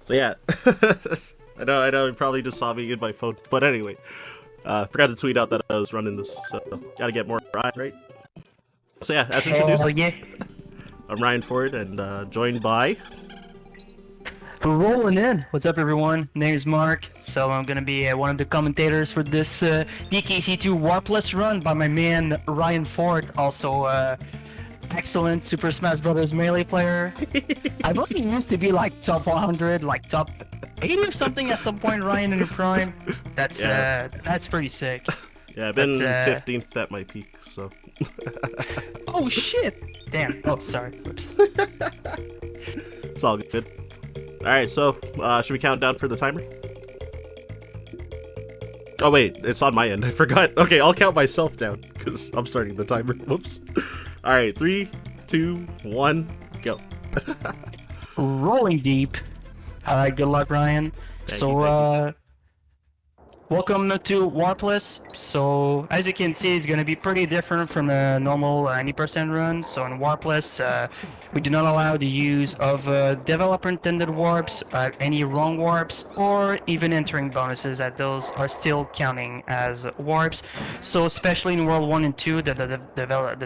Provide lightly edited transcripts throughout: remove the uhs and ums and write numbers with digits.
So yeah, I know, you probably just saw me in my phone, but anyway, forgot to tweet out that I was running this, so gotta get more right. So yeah, as Hell introduced, yeah. I'm Ryan Ford, and joined by. We're rolling in. What's up, everyone? Name is Mark. So I'm gonna be one of the commentators for this DKC2 Warpless run by my man Ryan Ford. Also, excellent Super Smash Bros. Melee player. I believe he used to be like top 100, like top 80 or something at some point. Ryan in your prime. That's pretty sick. Yeah, I've been But, 15th at my peak, so. Oh shit! Damn. Oh, sorry. Whoops. It's all good. Alright, so, should we count down for the timer? Oh wait, it's on my end, I forgot. Okay, I'll count myself down, because I'm starting the timer. Whoops. Alright, 3, 2, 1, go. Rolling deep. Good luck, Ryan. Thank So, you. welcome to Warpless. So, as you can see, it's going to be pretty different from a normal 90% run. So, in Warpless, we do not allow the use of developer-intended warps, any wrong warps, or even entering bonuses, that those are still counting as warps. So, especially in World 1 and 2, the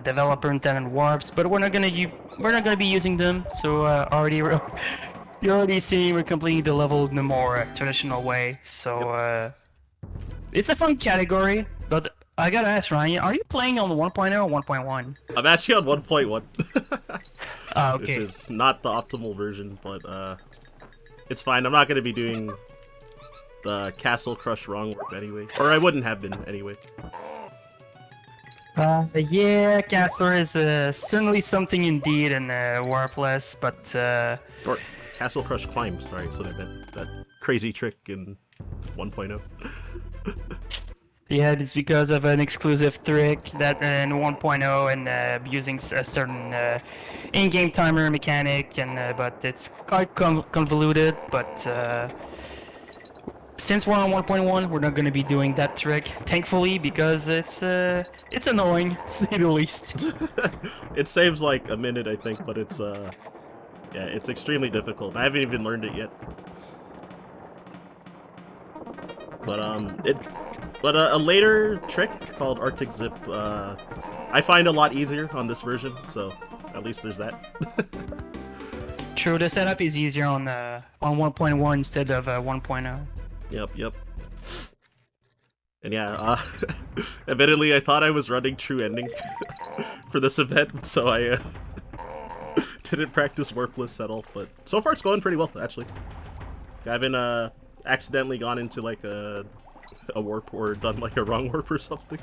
developer-intended warps, but we're not going to be using them. So, you already see we're completing the level in the more traditional way. So, it's a fun category, but I gotta ask Ryan, are you playing on 1.0 or 1.1? I'm actually on 1.1. Okay. Which is not the optimal version, but it's fine. I'm not going to be doing the Castle Crush wrong warp anyway. Or I wouldn't have been anyway. Yeah, Castler is certainly something indeed in Warpless, but Or Castle Crush Climb, sorry, so that crazy trick in 1.0. yeah, it's because of an exclusive trick that in 1.0 and using a certain in-game timer mechanic, and but it's quite convoluted. But since we're on 1.1, we're not going to be doing that trick, thankfully, because it's annoying, to say the least. It saves like a minute, I think, but it's yeah, it's extremely difficult. I haven't even learned it yet. But a later trick called Arctic Zip, I find a lot easier on this version, so at least there's that. True, the setup is easier on 1.1 instead of 1.0. Yep. And yeah, admittedly, I thought I was running true ending for this event, so I didn't practice Warpless at all, but so far it's going pretty well, actually. I haven't accidentally gone into like a warp or done like a wrong warp or something.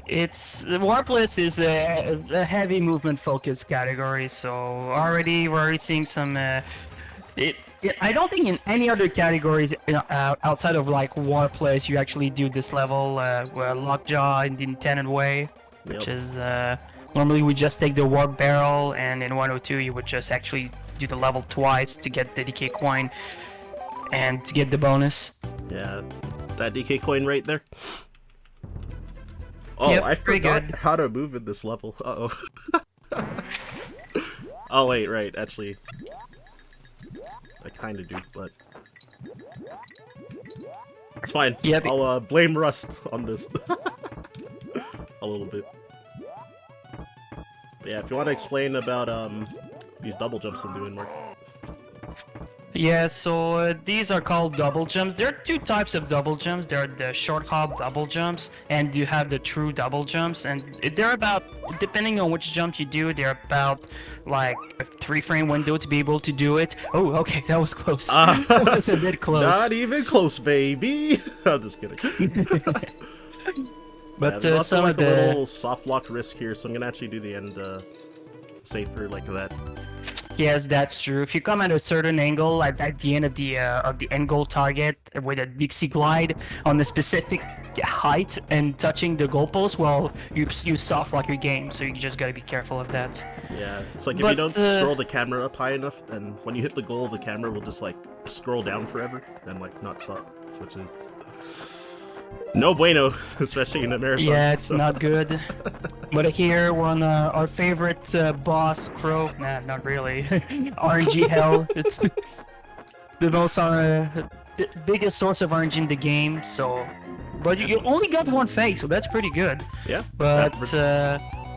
Warpless is a heavy movement focused category, so we're already seeing some. I don't think in any other categories outside of like Warpless you actually do this level lockjaw in the intended way, which is normally we just take the warp barrel, and in 102 you would just actually do the level twice to get the DK coin and to get the bonus. Yeah, that DK coin right there. Oh, yep, I forgot good. how to move in this level. Uh-oh. Oh, wait, right, actually. I kinda do, but... It's fine. Yep. I'll blame Rust on this. A little bit. But yeah, if you want to explain about these double jumps I'm doing, Mark. Yeah, so these are called double jumps. There are two types of double jumps. There are the short hop double jumps, and you have the true double jumps. And they're about, depending on which jump you do, they're about like a 3-frame window to be able to do it. Oh, okay, that was close. That was a bit close. Not even close, baby. I'm just kidding. But yeah, there's also some like of the little soft lock risk here, so I'm gonna actually do the end safer like that. yes, that's true. If you come at a certain angle at the end of the end goal target with a Dixie glide on a specific height and touching the goalpost, well, you soft lock your game. So you just gotta be careful of that. Yeah, it's like if you don't scroll the camera up high enough, then when you hit the goal, the camera will just like scroll down forever and like not stop, which is no bueno, especially in America. Yeah, it's not good. But here we're on our favorite boss, Crow. Nah, not really. RNG hell. It's the most the biggest source of RNG in the game. So, but you only got one fake, so that's pretty good. Yeah. But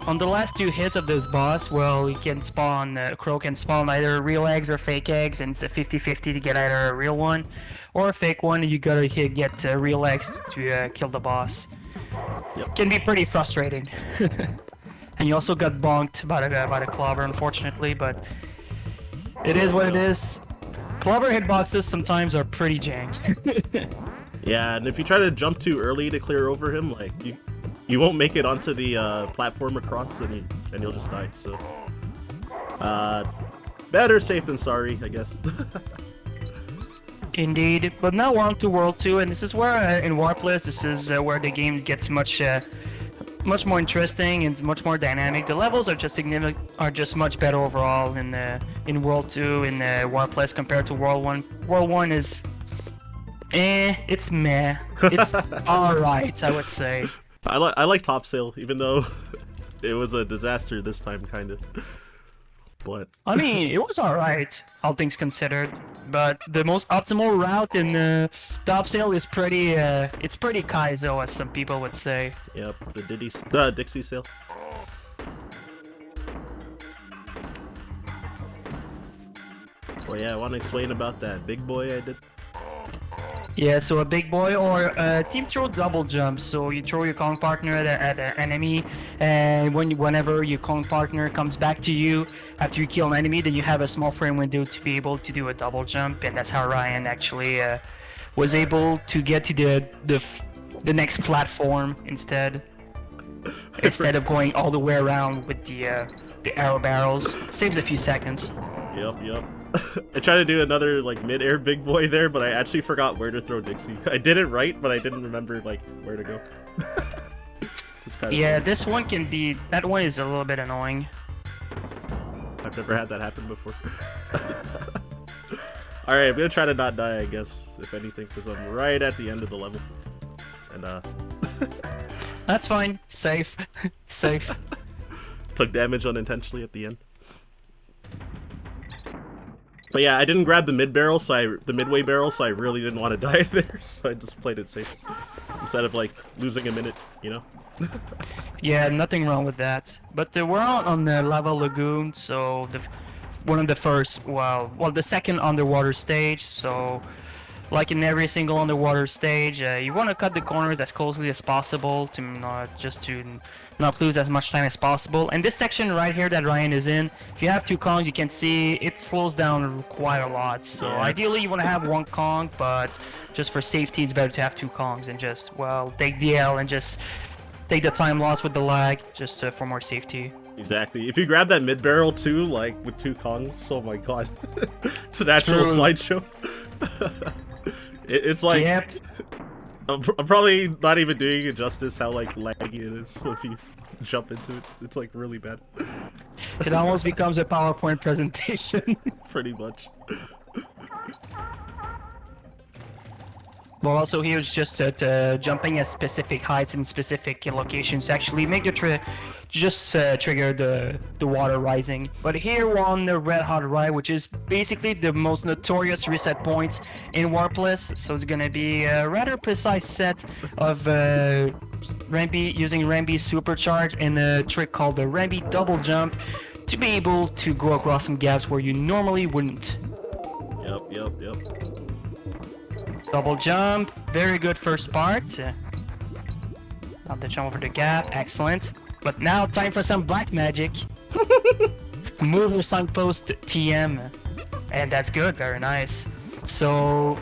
on the last 2 hits of this boss, well, you can spawn, Crow can spawn either real eggs or fake eggs, and it's a 50-50 to get either a real one or a fake one, and you gotta get real eggs to kill the boss. Yep. Can be pretty frustrating. And you also got bonked by the clobber, unfortunately, but it is what it is. Clobber hitboxes sometimes are pretty jank. Yeah, and if you try to jump too early to clear over him, like you won't make it onto the platform across, and you'll just die. So, better safe than sorry, I guess. Indeed, but now we're on to World 2, and this is where in Warpless, this is where the game gets much more interesting and much more dynamic. The levels are just much better overall in World 2 in Warpless compared to World 1. World 1 is it's meh. It's all right, I would say. I like Topsail, even though it was a disaster this time, kind of. But I mean, it was all right, all things considered. But the most optimal route in Topsail is it's pretty Kaizo, as some people would say. Yep, Dixie sail. Well, yeah, I want to explain about that big boy I did. Yeah, so a big boy or a team throw double jump. So you throw your Kong partner at an enemy, and whenever your Kong partner comes back to you after you kill an enemy, then you have a small frame window to be able to do a double jump, and that's how Ryan actually was able to get to the next platform instead of going all the way around with the arrow barrels. Saves a few seconds. Yep. I tried to do another like mid-air big boy there, but I actually forgot where to throw Dixie. I did it right, but I didn't remember like where to go. Yeah, this one can be. That one is a little bit annoying. I've never had that happen before. All right, I'm gonna try to not die, I guess, if anything, because I'm right at the end of the level. And that's fine. Safe. Safe. Took damage unintentionally at the end. But yeah, I didn't grab the midway barrel, so I really didn't want to die there, so I just played it safe. Instead of like losing a minute, you know? Yeah, nothing wrong with that. But we're on the Lava Lagoon, so one of the first, well, the second underwater stage, so like in every single underwater stage, you want to cut the corners as closely as possible to not lose as much time as possible. And this section right here that Ryan is in, if you have 2 Kongs, you can see it slows down quite a lot. So yeah, ideally you want to have 1 Kong, but just for safety it's better to have 2 Kongs and just, well, take the L and just take the time loss with the lag, just for more safety. Exactly. If you grab that mid barrel too, like with 2 Kongs, oh my god. It's an actual slideshow. It's like... Yep. I'm probably not even doing it justice how like laggy it is if you jump into it. It's like really bad. It almost becomes a PowerPoint presentation. Pretty much. But also here it's just jumping at specific heights and specific locations actually make the trigger the water rising. But here we're on the Red Hot Ride, which is basically the most notorious reset point in Warpless. So it's gonna be a rather precise set of Rambi using Rambi's supercharge and a trick called the Rambi double jump to be able to go across some gaps where you normally wouldn't. Yep. Double jump, very good first part. Not to jump over the gap, excellent. But now time for some black magic. Move your signpost TM, and that's good, very nice. So,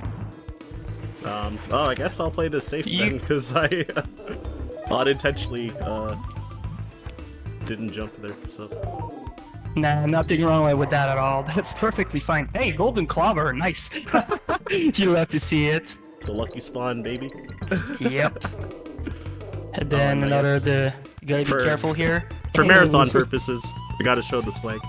oh, I guess I'll play this safe then, because I unintentionally didn't jump there. So. Nah, nothing wrong with that at all. That's perfectly fine. Hey, golden clobber, nice. You have to see it. The lucky spawn, baby. Yep. And then nice. You gotta be careful here. For marathon purposes, I gotta show the swag.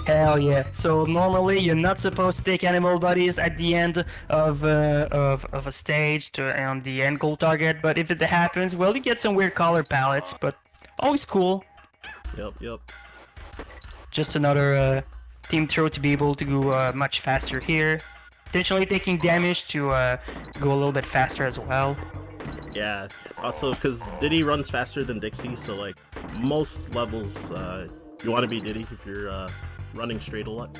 Hell yeah. So normally you're not supposed to take animal buddies at the end of a stage on the end goal target, but if it happens, well, you get some weird color palettes, but Always cool. Yep. Just another team throw to be able to go much faster here. Potentially taking damage to go a little bit faster as well. Yeah. Also, because Diddy runs faster than Dixie, so like most levels, you want to be Diddy if you're running straight a lot.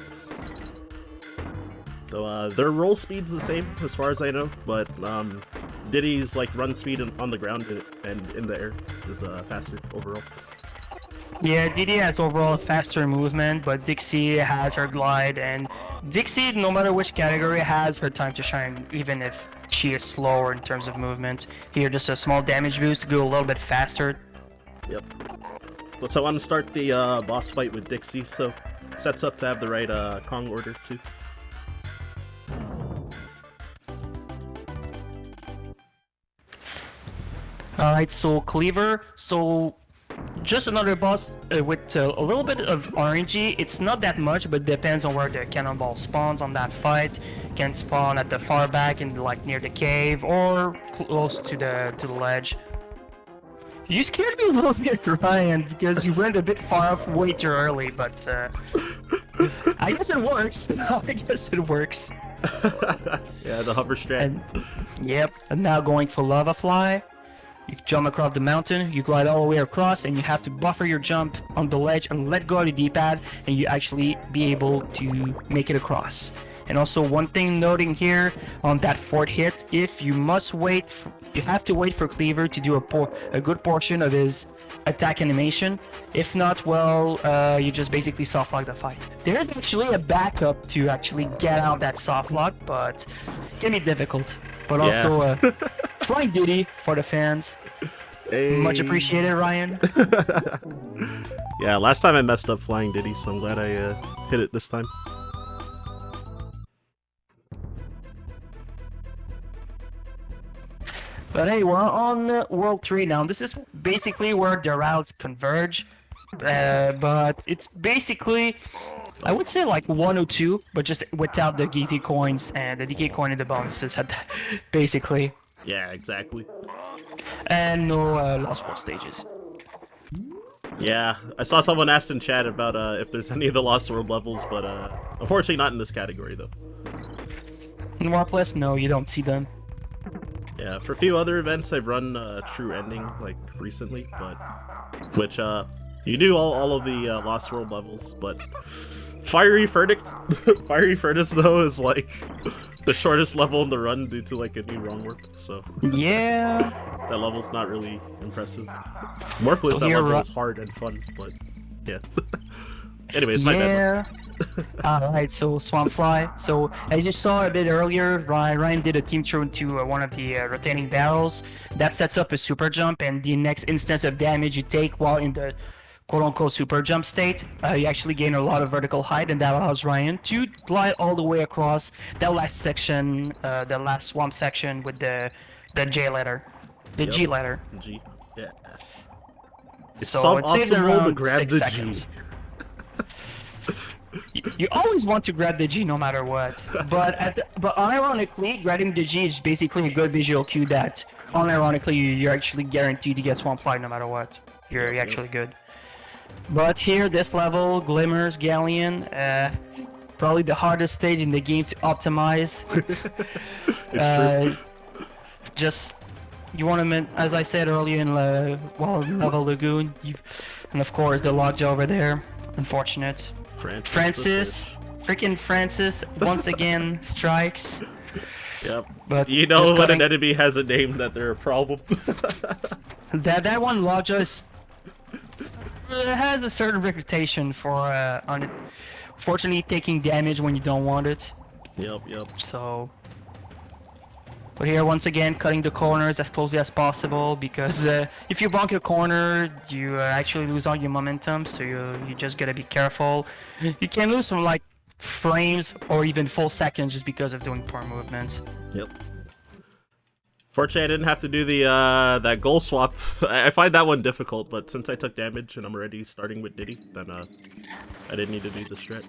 So their roll speed's the same as far as I know, but Diddy's like run speed on the ground and in the air is faster overall. Yeah, Didi has overall faster movement, but Dixie has her glide, and Dixie, no matter which category, has her time to shine, even if she is slower in terms of movement. Here, just a small damage boost to go a little bit faster. Yep. So I want to start the boss fight with Dixie, so it sets up to have the right Kong order too. Alright, so Cleaver, so just another boss with a little bit of RNG. It's not that much, but depends on where the cannonball spawns on that fight. Can spawn at the far back and like near the cave or close to the ledge. You scared me a little bit, Ryan, because you went a bit far off way too early, but I guess it works. I guess it works. Yeah, the hover strat. And, yep, and now going for Lava Fly. You jump across the mountain, you glide all the way across, and you have to buffer your jump on the ledge and let go of the D-pad, and you actually be able to make it across. And also one thing noting here on that fourth hit, if you must wait, you have to wait for Cleaver to do a good portion of his attack animation. If not, well, you just basically soft lock the fight. There's actually a backup to actually get out that soft lock, but it can be difficult. But also, Flying Diddy for the fans. Hey. Much appreciated, Ryan. Yeah, last time I messed up Flying Diddy, so I'm glad I hit it this time. But hey, we're on World 3 now. This is basically where the routes converge. But it's basically, I would say like 102, but just without the DK coins and the DK coin and the bonuses, basically. Yeah, exactly. And no Lost World stages. Yeah, I saw someone asked in chat about if there's any of the Lost World levels, but unfortunately not in this category though. In Warpless, no, you don't see them. Yeah, for a few other events I've run True Ending like recently, but which you do all of the Lost World levels, but Fiery Furnace, Fiery Furnace though is like the shortest level in the run due to like a new wrong warp, so yeah, that level's not really impressive. Morphless, so that level is hard and fun, but yeah. Anyways, my bad. Alright, so Swampfly. So as you saw a bit earlier, Ryan did a team throw into one of the rotating barrels. That sets up a super jump, and the next instance of damage you take while in the quote-unquote super jump state, you actually gain a lot of vertical height, and that allows Ryan to glide all the way across that last section, the last swamp section with the J letter, the G letter. G, yeah. It's so it saves suboptimal around to grab 6 the seconds. You always want to grab the G no matter what, but unironically, grabbing the G is basically a good visual cue that unironically you're actually guaranteed to get Swampfly no matter what. You're actually good. But here, this level, Glimmers, Galleon, probably the hardest stage in the game to optimize. It's true. Just, you want to, as I said earlier in Lava Lagoon, and of course the lockjaw over there, unfortunate. Francis, freaking Francis, once again strikes. Yep. But you know when an enemy has a name that they're a problem. that one lockjaw has a certain reputation for unfortunately taking damage when you don't want it. Yep. So, but here once again cutting the corners as closely as possible, because if you bonk a corner, you actually lose all your momentum. So you just gotta be careful. You can lose some like frames or even full seconds just because of doing poor movements. Yep. Fortunately, I didn't have to do the that goal swap. I find that one difficult, but since I took damage and I'm already starting with Diddy, then I didn't need to do the strat.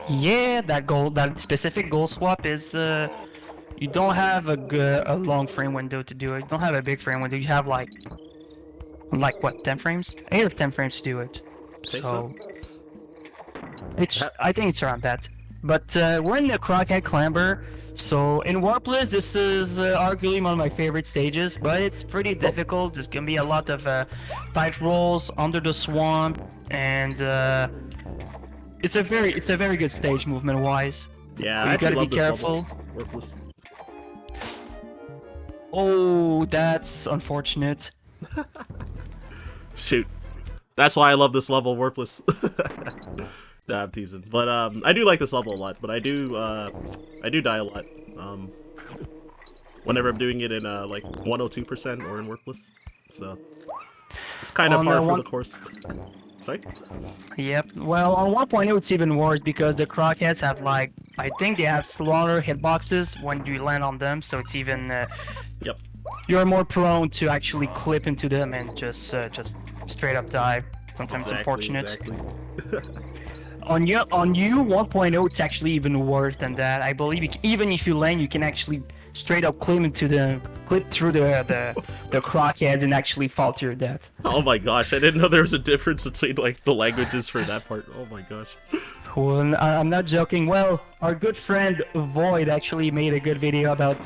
Yeah, that specific goal swap is you don't have a long frame window to do it. You don't have a big frame window. You have like Like what, 10 frames? 8 or 10 frames to do it. Think So so? it's I think it's around that. But we're in the Crockhead Clamber, so in Warpless this is arguably one of my favorite stages, but it's pretty difficult. There's gonna be a lot of tight rolls under the swamp, and it's a very good stage movement wise. Yeah, But I you actually gotta be love this careful. level. Worthless. Oh, that's unfortunate. Shoot. That's why I love this level, Worthless. Nah, I'm teasing. But I do like this level a lot, but I do die a lot. Whenever I'm doing it in like 102% or in Worthless. So it's kind of On, par for one- the course. Sorry? Yep. Well, on 1.0 it's even worse because the Crockheads have like I think they have smaller hitboxes when you land on them, so it's even Yep. you're more prone to actually clip into them and just straight up die. Sometimes unfortunate. Exactly. On you 1.0 it's actually even worse than that. I believe even if you land, you can actually straight up clip through the Crockheads and actually fall to your death. Oh my gosh, I didn't know there was a difference between like the languages for that part. Oh my gosh. Well, I'm not joking. Well, our good friend Void actually made a good video about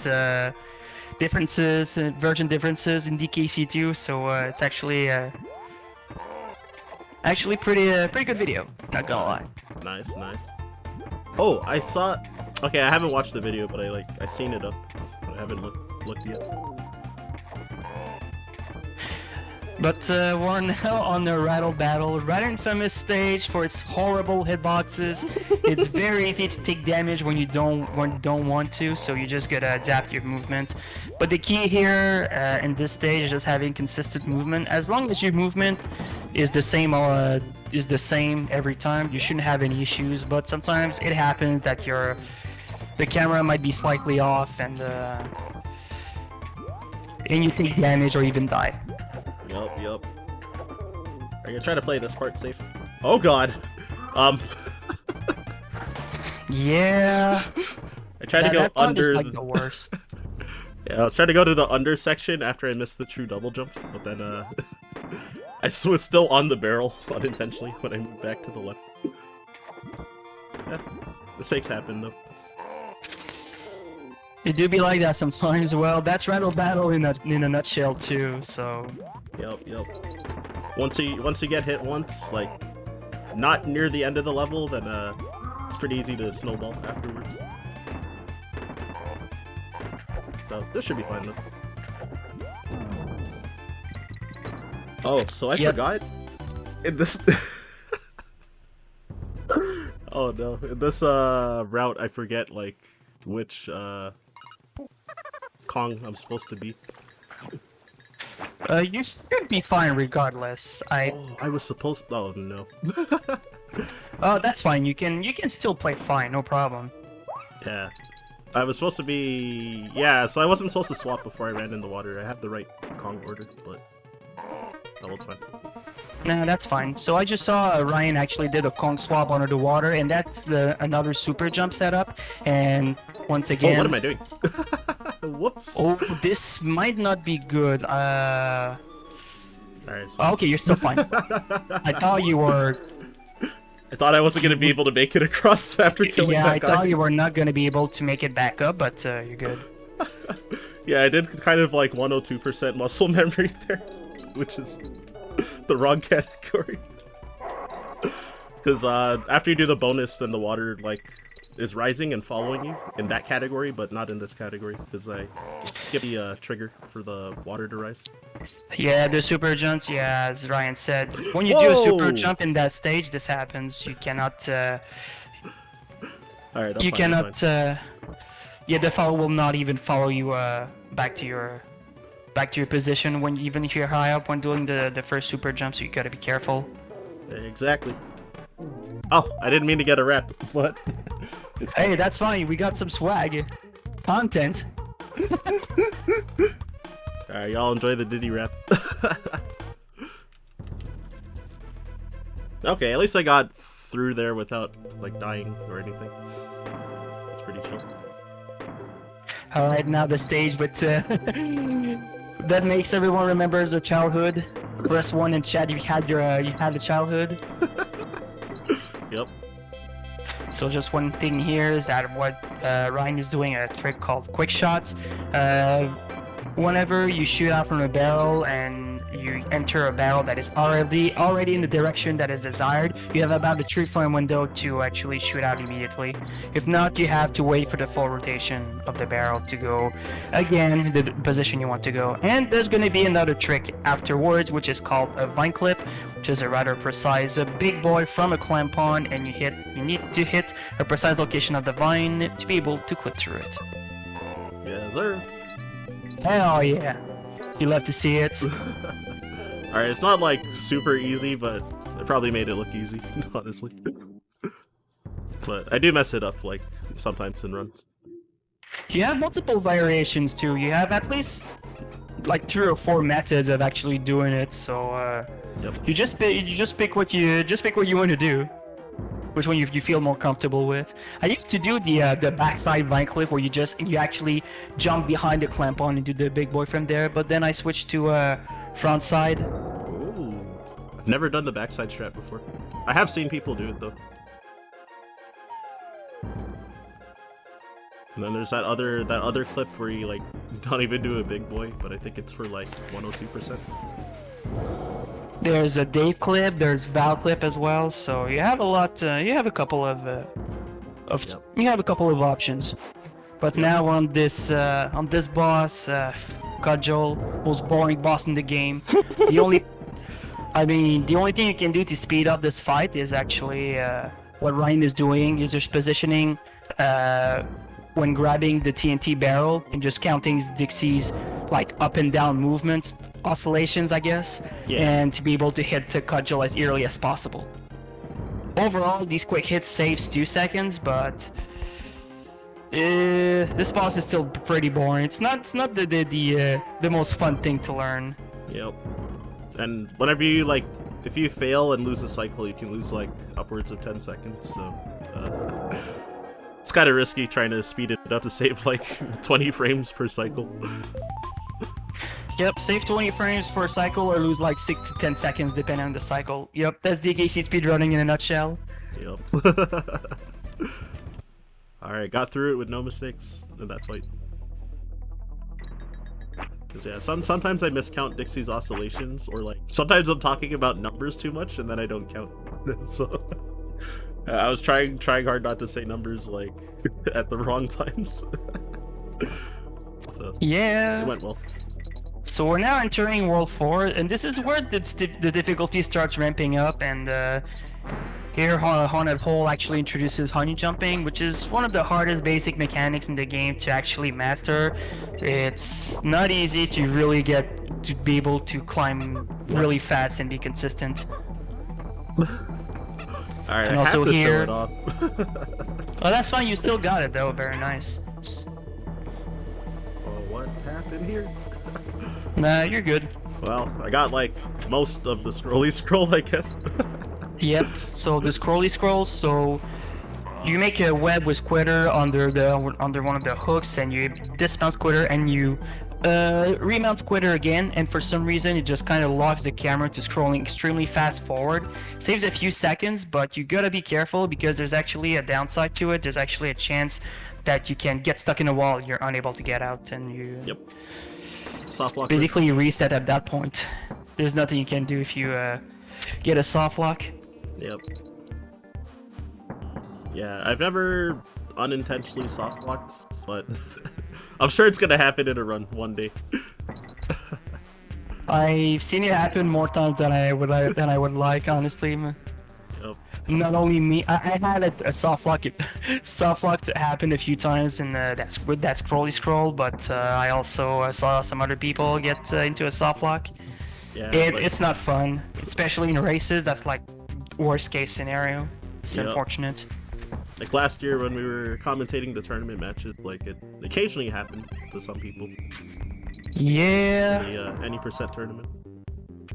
differences, version differences in DKC2. So it's actually pretty good video. Not gonna lie. Nice, nice. Oh, I saw. Okay, I haven't watched the video, but I seen it up. I haven't looked yet. But we're now on the Rattle Battle, rather infamous stage for its horrible hitboxes. It's very easy to take damage when you don't want to, so you just gotta adapt your movement. But the key here in this stage is just having consistent movement. As long as your movement is the same every time, you shouldn't have any issues. But sometimes it happens that the camera might be slightly off and you take damage or even die. Yup. Are you gonna try to play this part safe? Oh god. Yeah. I tried to go that part is, under. like, the worst. Yeah, I was trying to go to the under section after I missed the true double jump, but then I was still on the barrel unintentionally when I moved back to the left. Yeah, mistakes happen though. It do be like that sometimes. Well, that's Rattle Battle in a nutshell too. So. Yep. Once you get hit once, like not near the end of the level, then it's pretty easy to snowball afterwards. So this should be fine though. Oh, so I forgot in this. Oh no, in this route I forget like which Kong I'm supposed to be. You should be fine regardless. Oh, I was supposed. Oh no. Oh, that's fine. You can still play fine. No problem. Yeah. I was supposed to be. Yeah, so I wasn't supposed to swap before I ran in the water. I had the right Kong order, but. Oh, it's fine. No, that's fine. So I just saw Ryan actually did a Kong swap under the water, and that's another super jump setup. And once again. Oh, what am I doing? Whoops. Oh, this might not be good. Alright. Okay, you're still fine. I thought you were. I thought I wasn't gonna be able to make it across after killing Yeah, that I guy. thought you were not gonna be able to make it back up, but you're good. Yeah, I did kind of like 102% muscle memory there, which is the wrong category. Because after you do the bonus, then the water like is rising and following you in that category, but not in this category because I just give you a trigger for the water to rise. Yeah, the super jumps. Yeah, as Ryan said, when you do a super jump in that stage, this happens. You cannot. All right. You cannot. Yeah, the follow will not even follow you back to your position when even if you're high up when doing the first super jump. So you gotta be careful. Exactly. Oh, I didn't mean to get a rep, but. Hey, that's funny. We got some swag, content. Alright, y'all enjoy the Diddy rap. Okay, at least I got through there without like dying or anything. That's pretty chill. Alright, now the stage with that makes everyone remembers their childhood. Press 1 in chat. You had a childhood. Yep. So just one thing here is that what Ryan is doing a trick called quick shots. Whenever you shoot out from a barrel and you enter a barrel that is already in the direction that is desired, you have about a 3-frame window to actually shoot out immediately. If not, you have to wait for the full rotation of the barrel to go again the position you want to go. And there's going to be another trick afterwards, which is called a vine clip, which is a rather precise big boy from a clamp on, and you need to hit a precise location of the vine to be able to clip through it. Yeah, sir. Hell yeah. You love to see it. Alright, it's not like super easy, but it probably made it look easy, honestly. But I do mess it up, like, sometimes in runs. You have multiple variations too. You have at least like 3 or 4 methods of actually doing it. So Yep. you just pick what you want to do. Which one you feel more comfortable with. I used to do the backside vine clip where you actually jump behind the clamp on and do the big boy from there, but then I switched to front side. Ooh. I've never done the backside strat before. I have seen people do it though. And then there's that other clip where you like don't even do a big boy, but I think it's for like 102%. There's a Dave clip, there's Val clip as well, so you have a lot. You have a couple of Yep. you have a couple of options. But now on this boss, Cudgel, most boring boss in the game. the only thing you can do to speed up this fight is actually what Ryan is doing is just positioning when grabbing the TNT barrel and just counting Dixie's like up and down movements, oscillations, I guess, and to be able to hit the Cudgel as early as possible. Overall, these quick hits saves 2 seconds, but this boss is still pretty boring. It's not the most fun thing to learn. Yep. And whenever you like, if you fail and lose a cycle, you can lose like upwards of 10 seconds. So it's kind of risky trying to speed it up to save like 20 frames per cycle. Yep, save 20 frames for a cycle or lose like 6 to 10 seconds depending on the cycle. Yep, that's DKC speedrunning in a nutshell. Yep. Alright, got through it with no mistakes in that fight. Cause yeah, sometimes I miscount Dixie's oscillations, or like sometimes I'm talking about numbers too much and then I don't count. So I was trying hard not to say numbers like at the wrong times. So yeah, it went well. So we're now entering World 4, and this is where the difficulty starts ramping up, and here Haunted Hole actually introduces honey jumping, which is one of the hardest basic mechanics in the game to actually master. It's not easy to really get to be able to climb really fast and be consistent. Alright, and I also have to here, show it off. Oh, that's fine, you still got it though, very nice. Oh, what happened here? Nah, you're good. Well, I got like most of the scrolly scroll, I guess. Yep, so the scrolly scroll, so you make a web with Quitter under one of the hooks, and you dismount Quitter and you remount Quitter again, and for some reason it just kind of locks the camera to scrolling extremely fast forward. Saves a few seconds, but you gotta be careful because there's actually a downside to it. There's actually a chance that you can get stuck in a wall, you're unable to get out, and you Soft lock basically you reset at that point. There's nothing you can do if you get a soft lock. Yep. Yeah, I've never unintentionally soft locked, but I'm sure it's gonna happen in a run one day. I've seen it happen more times than I would like, honestly. Yep. Not only me, I had a soft lock happen a few times in that scrolly scroll, but I also saw some other people get into a soft lock. Yeah, It's not fun, especially in races. That's like worst case scenario. It's unfortunate. Like last year when we were commentating the tournament matches, like it occasionally happened to some people. Yeah. In the any percent tournament.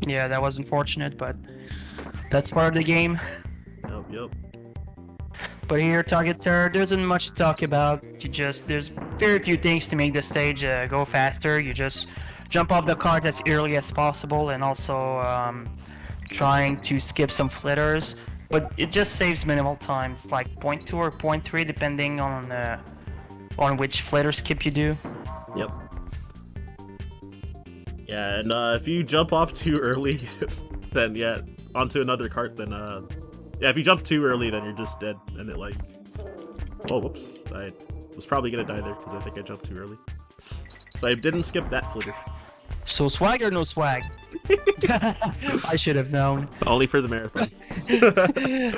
Yeah, that was unfortunate, but that's part of the game. Yep. But here, Target Terror, there isn't much to talk about. There's very few things to make the stage go faster. You just jump off the cart as early as possible, and also trying to skip some flitters. But it just saves minimal time. It's like 0.2 or 0.3 depending on which flitter skip you do. Yep. Yeah, and if you jump off too early, then yeah, onto another cart, then yeah, if you jump too early, then you're just dead, and it like, oh whoops, I was probably gonna die there because I think I jumped too early, so I didn't skip that flitter. So swag or no swag? I should have known. Only for the marathon.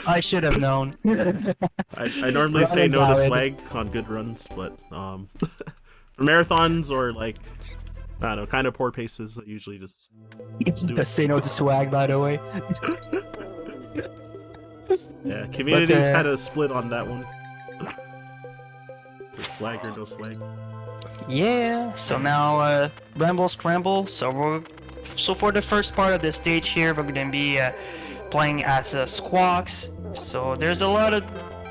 I should have known. I normally say no to swag on good runs, but for marathons or like, I don't know, kind of poor paces, I usually just do it. Say no to swag, by the way. Yeah, community's kind of split on that one. For swag or no swag. Yeah. So now Ramble Scramble. So for the first part of the stage here, we're gonna be playing as squawks. So there's a lot of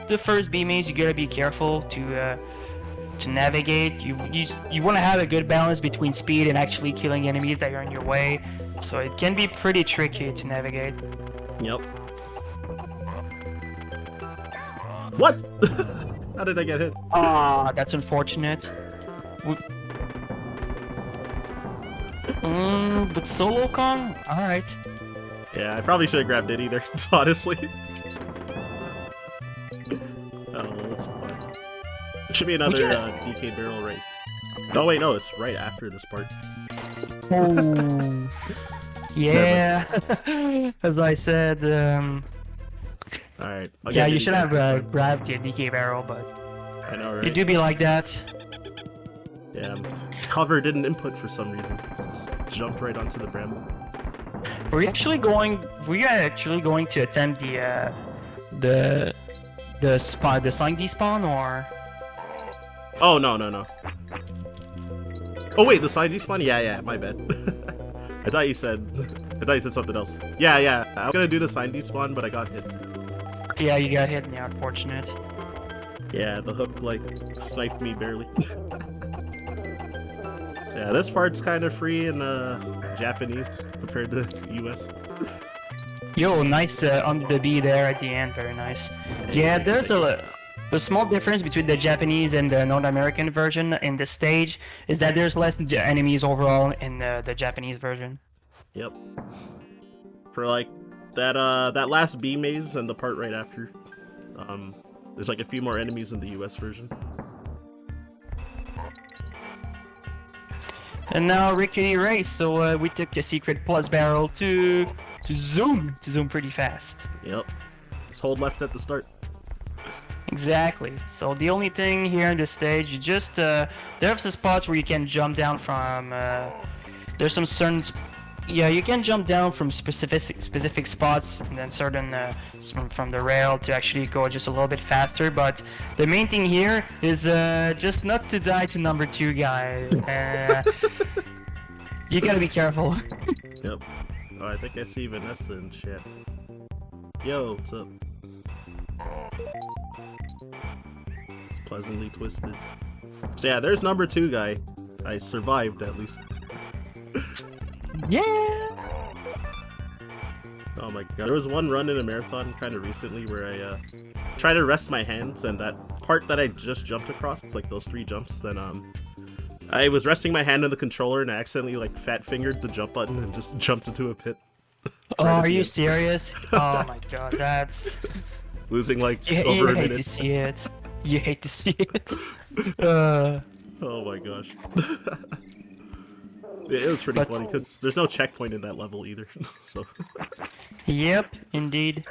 the first B maze. You gotta be careful to navigate. You want to have a good balance between speed and actually killing enemies that are in your way. So it can be pretty tricky to navigate. Yep. What? How did I get hit? Ah, that's unfortunate. But solo Kong? Alright. Yeah, I probably should have grabbed it either, honestly. Oh, that's fine. It should be another DK barrel right. Oh wait, no, it's right after this part. Oh. Yeah. As I said, Alright. yeah, you should have grabbed the DK barrel, but I know, right? it do be like that. Yeah, cover didn't input for some reason. Just jumped right onto the bramble. Were you actually going to attempt the sign despawn, or? Oh no. Oh wait, the side despawn? Yeah, my bad. I thought you said something else. Yeah, I was gonna do the sign despawn, but I got hit. Yeah, you got hit. Yeah, unfortunate. Yeah, the hook like sniped me barely. Yeah, this part's kind of free in Japanese compared to US. Yo, nice under the B there at the end. Very nice. Yeah, there's a small difference between the Japanese and the North American version in the stage is that there's less enemies overall in the Japanese version. Yep. For like that last B maze and the part right after, there's like a few more enemies in the US version. And now Rickety Race, so we took a secret plus barrel to zoom pretty fast. Yep. Just hold left at the start. Exactly. So the only thing here in this stage, you just there's some spots where you can jump down from. There's some certain, yeah, you can jump down from specific spots and then certain from the rail to actually go just a little bit faster. But the main thing here is just not to die to number 2 guy. You gotta be careful. Yep. Oh, I think I see Vanessa in chat. Yo, what's up? It's pleasantly twisted. So yeah, there's number 2 guy. I survived at least. Yeah. Oh my god. There was one run in a marathon kind of recently where I tried to rest my hands, and that part that I just jumped across, it's like those 3 jumps, then I was resting my hand on the controller and I accidentally like fat fingered the jump button and just jumped into a pit. Oh, are you serious? Oh my god, that's losing like you over a minute. You hate to see it. You hate to see it. Oh my gosh. Yeah, it was pretty funny because there's no checkpoint in that level either. So. Yep, indeed.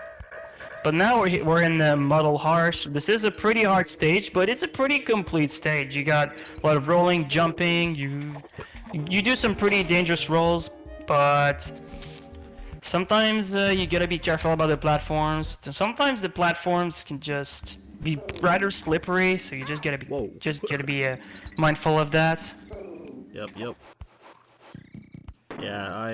But now we're in the Muddle Harsh. This is a pretty hard stage, but it's a pretty complete stage. You got a lot of rolling, jumping. You do some pretty dangerous rolls, but sometimes you gotta be careful about the platforms. Sometimes the platforms can just be rather slippery, so you just gotta be mindful of that. Yep. Yeah,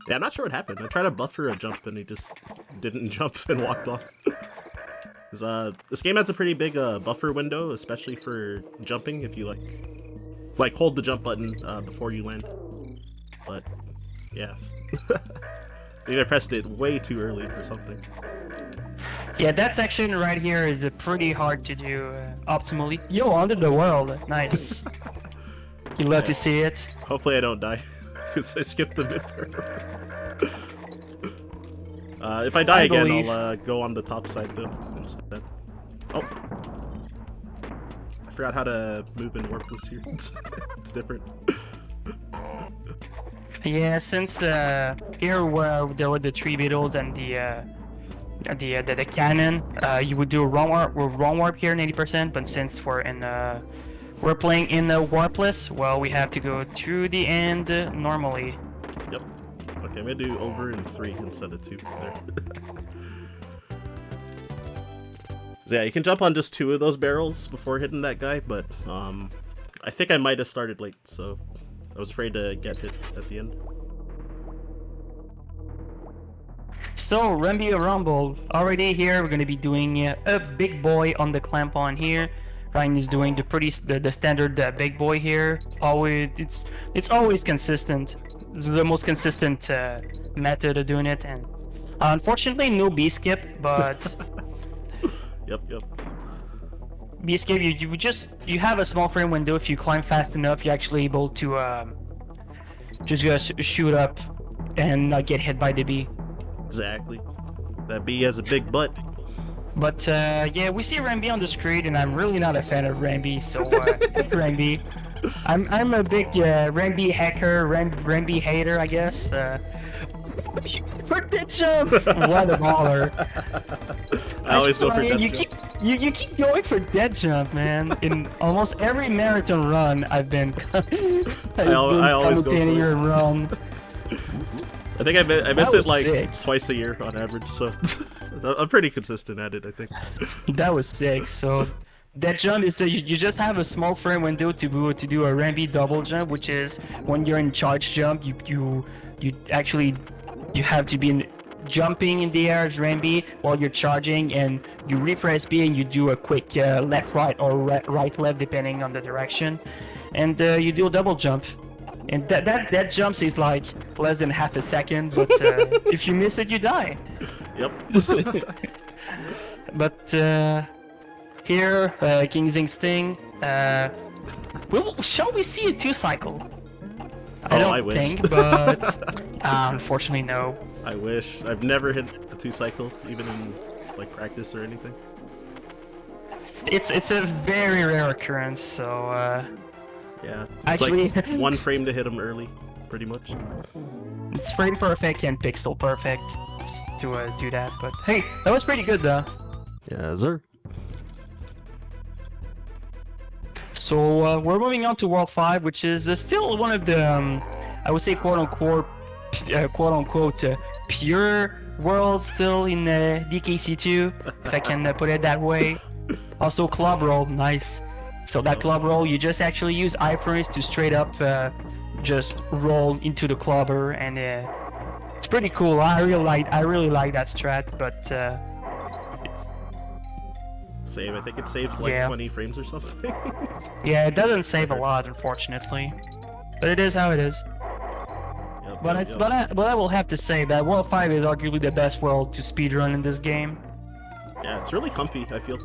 yeah, I'm not sure what happened. I tried to buffer a jump and he just didn't jump and walked off. This game has a pretty big buffer window, especially for jumping. If you like like hold the jump button before you land. But yeah, maybe I pressed it way too early or something. Yeah, that section right here is pretty hard to do optimally. Yo, under the world, nice. You love to see it. Hopefully I don't die, because I skipped the mid part. If I die again, I'll go on the top side though instead. Oh, I forgot how to move in warpless here. It's different. Yeah, since here where there were the tree beetles and the cannon, you would do a wrong warp here 90%, but since we're playing in the warpless, well, we have to go through the end normally. Yep. Okay, I'm gonna do over in 3 instead of 2 there. Yeah, you can jump on just 2 of those barrels before hitting that guy, but I think I might have started late, so I was afraid to get hit at the end. So, Rambia Rumble, already here, we're gonna be doing a big boy on the clamp on here. Ryan is doing the standard big boy here. Always, it's always consistent. It's the most consistent method of doing it, and unfortunately no B skip, but Yep. B skip, you have a small frame window. If you climb fast enough, you're actually able to just shoot up and not get hit by the B. Exactly. That B has a big butt. But yeah, we see Rambi on the screen, and I'm really not a fan of Rambi, so Rambi. I'm a big Rambi hacker, Rambi hater, I guess. For the jump, what a baller! I always go for death jump. You keep going for dead jump, man. In almost every marathon run, I've been I always go for it. your run. I think I miss it like sick. twice a year on average, so I'm pretty consistent at it, I think. That was sick. So that jump is so you just have a small frame window to do a Rambi double jump, which is when you're in charge jump, you actually have to be jumping in the air as Rambi while you're charging, and you repress B and you do a quick left right or right left depending on the direction, and you do a double jump. And that jump is like less than half a second, but if you miss it, you die. Yep. But here, King's Instinct. Shall we see a 2-cycle? I don't think, but unfortunately, no. I wish. I've never hit a 2-cycle, even in like practice or anything. It's a very rare occurrence, so. Yeah, it's actually, like 1 frame to hit them early, pretty much. It's frame perfect and pixel perfect to do that, but hey, that was pretty good though. Yeah, sir. So we're moving on to World 5, which is still one of the, I would say quote-unquote, pure worlds still in DKC2, if I can put it that way. Also club roll, nice. So that club roll, you just actually use iframes to straight up just roll into the clubber, and it's pretty cool. I really like that strat, but it's... Save. I think it saves like 20 frames or something. Yeah, it doesn't save a lot, unfortunately, but it is how it is. Yep, But I will have to say that World 5 is arguably the best world to speedrun in this game. Yeah, it's really comfy, I feel.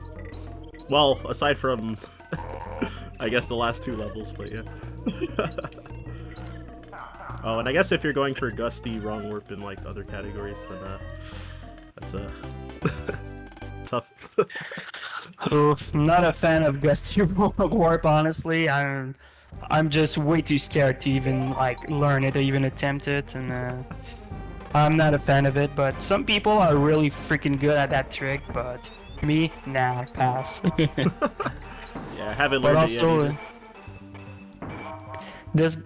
Well, aside from, I guess, the last 2 levels, but yeah. Oh, and I guess if you're going for gusty wrong warp in like other categories, then that's tough. Oof, not a fan of gusty wrong warp, honestly. I'm just way too scared to even like learn it or even attempt it, and I'm not a fan of it. But some people are really freaking good at that trick, but me, nah, pass. Yeah, I haven't learned it yet either. This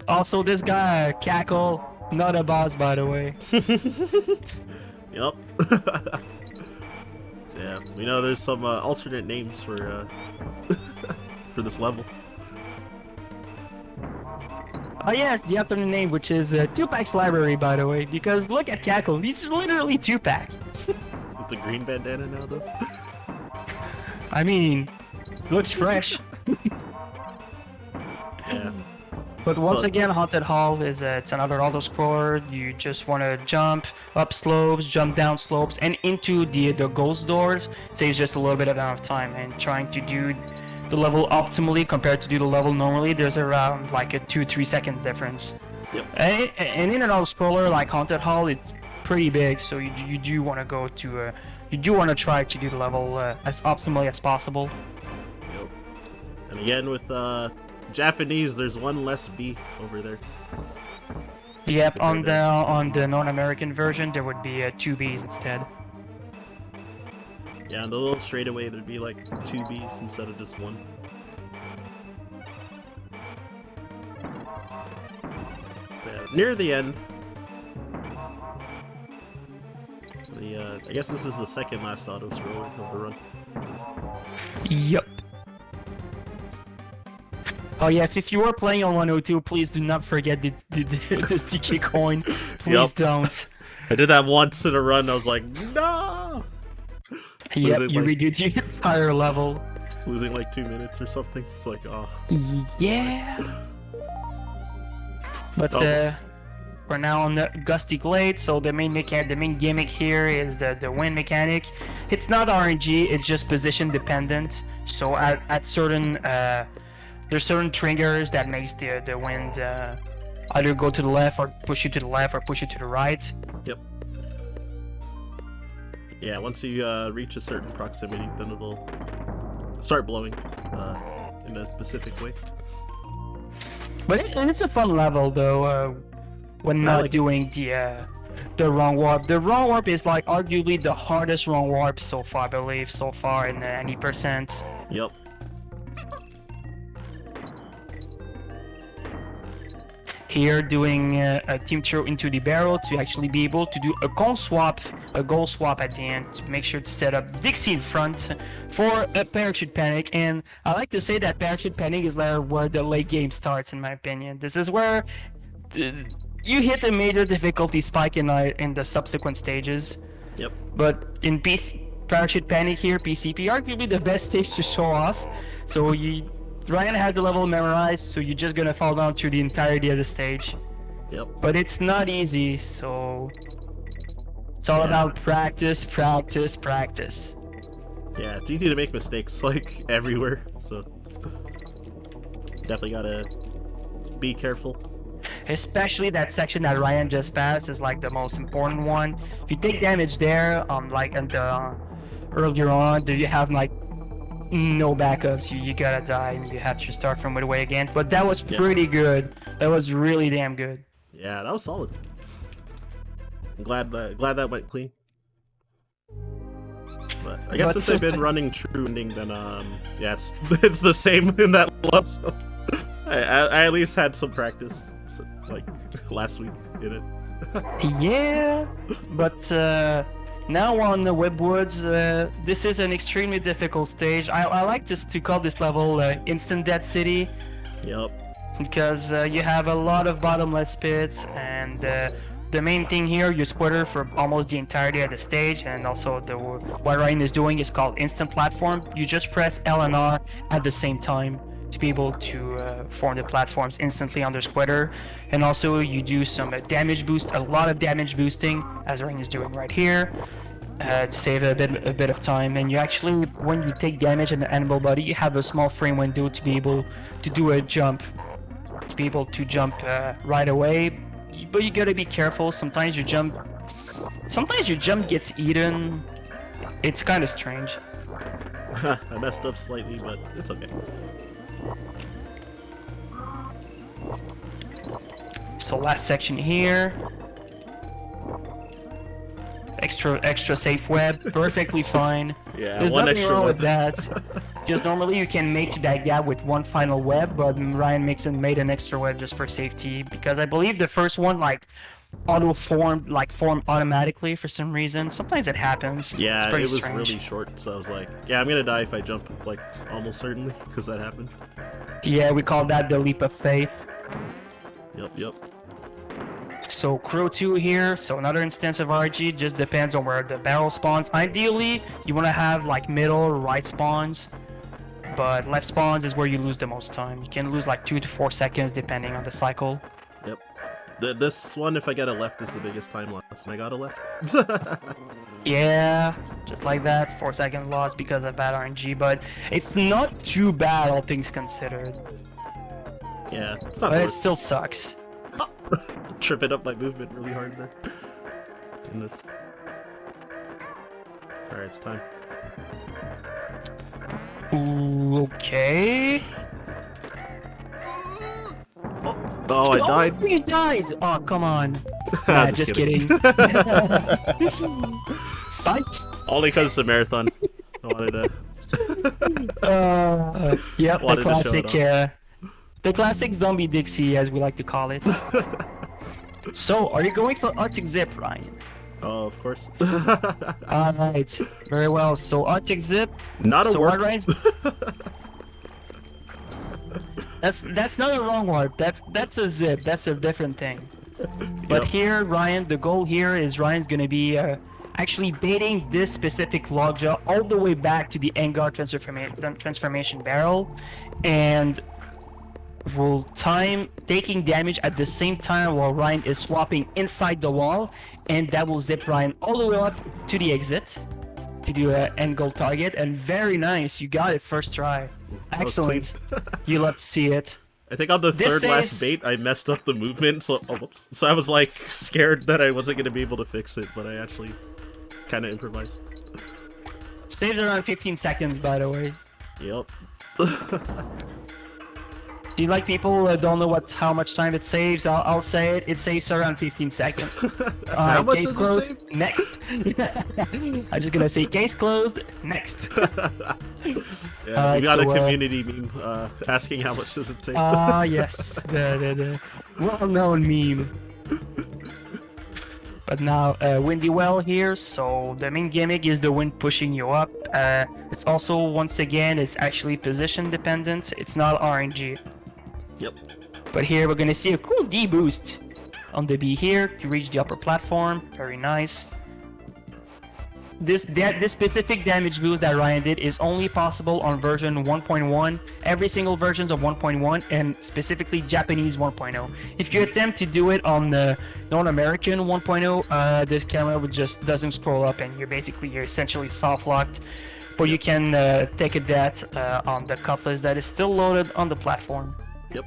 guy, Cackle, not a boss, by the way. Yep. So yeah, we know there's some alternate names for for this level. Oh yes, the alternate name, which is Tupac's library, by the way, because look at Cackle, he's literally Tupac. With the green bandana now, though. I mean, looks fresh. Yeah, But once So- again, Haunted Hall is it's another auto-scroller. You just want to jump up slopes, jump down slopes, and into the ghost doors. Saves just a little bit of amount of time. And trying to do the level optimally compared to do the level normally, there's around like a 2-3 seconds difference. Yep. And in an auto-scroller like Haunted Hall, it's pretty big, so you do want to go to you do want to try to do the level as optimally as possible. Yep. And again with Japanese, there's one less B over there. Yep, on the non-American version, there would be 2 Bs instead. Yeah, and the little straightaway, there'd be like 2 Bs instead of just 1. So, near the end, I guess this is the second last auto scroller of the run. Yep. Oh yeah, if you are playing on 102, please do not forget the sticky coin. Please don't. I did that once in a run. I was like, no. Yep, you redo the entire level. Losing like 2 minutes or something. It's like, oh. Yeah. But we're now on the Gusty Glade, so the main gimmick here is the wind mechanic. It's not RNG, it's just position dependent. So at certain there's certain triggers that makes the wind either go to the left or push you to the left or push you to the right. Yep. Yeah, once you reach a certain proximity, then it'll start blowing in a specific way. But it's a fun level though. When not doing the wrong warp. The wrong warp is like arguably the hardest wrong warp so far, I believe, so far in any percent. Yep. Here doing a team throw into the barrel to actually be able to do a goal swap at the end to make sure to set up Dixie in front for a parachute panic. And I like to say that parachute panic is where the late game starts, in my opinion. This is where you hit a major difficulty spike in the subsequent stages. Yep. But in parachute panic here, PCP, arguably the best stage to show off. So Ryan has the level memorized, so you're just gonna fall down through the entirety of the stage. Yep. But it's not easy, so it's all about practice, practice, practice. Yeah, it's easy to make mistakes like everywhere, so definitely gotta be careful. Especially that section that Ryan just passed is like the most important one. If you take damage there, earlier on, you have like no backups. You gotta die and you have to start from midway again. But that was pretty good. That was really damn good. Yeah, that was solid. I'm glad that went clean. But I guess since I've been running true ending, then yeah, it's the same in that level. So I at least had some practice, like last week in it. Yeah, but now on the Webwoods, this is an extremely difficult stage. I like to call this level Instant Death City. Yep. Because you have a lot of bottomless pits, and the main thing here, you squitter for almost the entirety of the stage, and also what Ryan is doing is called Instant Platform. You just press L and R at the same time to be able to form the platforms instantly on the squitter. And also you do some damage boost, a lot of damage boosting, as Ryan is doing right here, to save a bit of time. And you actually, when you take damage in the animal body, you have a small frame window to be able to do a jump, right away. But you gotta be careful. Sometimes your jump gets eaten. It's kind of strange. I messed up slightly, but it's okay. So last section here. Extra safe web, perfectly fine. Yeah, there's one nothing extra wrong web. with that. Just normally you can make that gap with one final web, but Ryan made an extra web just for safety, because I believe the first one formed automatically for some reason. Sometimes it happens. Yeah, it's it was strange. really short, so I was like, yeah, I'm gonna die if I jump, like, almost certainly, because that happened. Yeah, we call that the leap of faith. Yep. So Crow 2 here, so another instance of RG, just depends on where the barrel spawns. Ideally, you want to have like middle or right spawns. but left spawns is where you lose the most time. You can lose like 2 to 4 seconds depending on the cycle. Yep. This one, if I get a left, is the biggest time loss. And I got a left. Yeah, just like that, 4-second loss because of bad RNG, but it's not too bad, all things considered. Yeah, it's not But it worth still sucks. tripping up my movement really hard there. In this. Alright, it's time. Ooh, okay. Oh, I died. Oh, you died! Oh, come on. Ah, Nah, just kidding. Sipes. Only because it's a marathon. I wanted to. Yep, Wanted to show it the classic zombie Dixie, as we like to call it. So, are you going for Arctic Zip, Ryan? Oh, of course. Alright, very well. So, Arctic Zip. Not a So, warp. Ryan? That's not a wrong warp. That's a zip. That's a different thing. But Yep. here, Ryan, the goal here is Ryan's gonna be actually baiting this specific logjah all the way back to the Engar transformation barrel, and will time taking damage at the same time while Ryan is swapping inside the wall, and that will zip Ryan all the way up to the exit, to the end goal target, and very nice, you got it first try. Excellent. You love to see it. I think on the This third last saves- bait, I messed up the movement, so whoops. So I was like scared that I wasn't gonna be able to fix it, but I actually kind of improvised. Saves around 15 seconds, by the way. Yep. Do you like people don't know how much time it saves? I'll say it. It saves around 15 seconds. How much Case does it closed. save? Next. I'm just gonna say case closed. Next. Yeah, Alright, we got a so, community meme asking how much does it take. Ah, yes. The well-known meme. But now, Windy Well here, so the main gimmick is the wind pushing you up. It's also, once again, it's actually position dependent. It's not RNG. Yep. But here we're gonna see a cool D boost on the B here to reach the upper platform. Very nice. This specific damage boost that Ryan did is only possible on version 1.1, every single versions of 1.1, and specifically Japanese 1.0. If you attempt to do it on the North American 1.0, this camera just doesn't scroll up, and you're essentially soft locked. But you can take that on the Cutlass that is still loaded on the platform. Yep.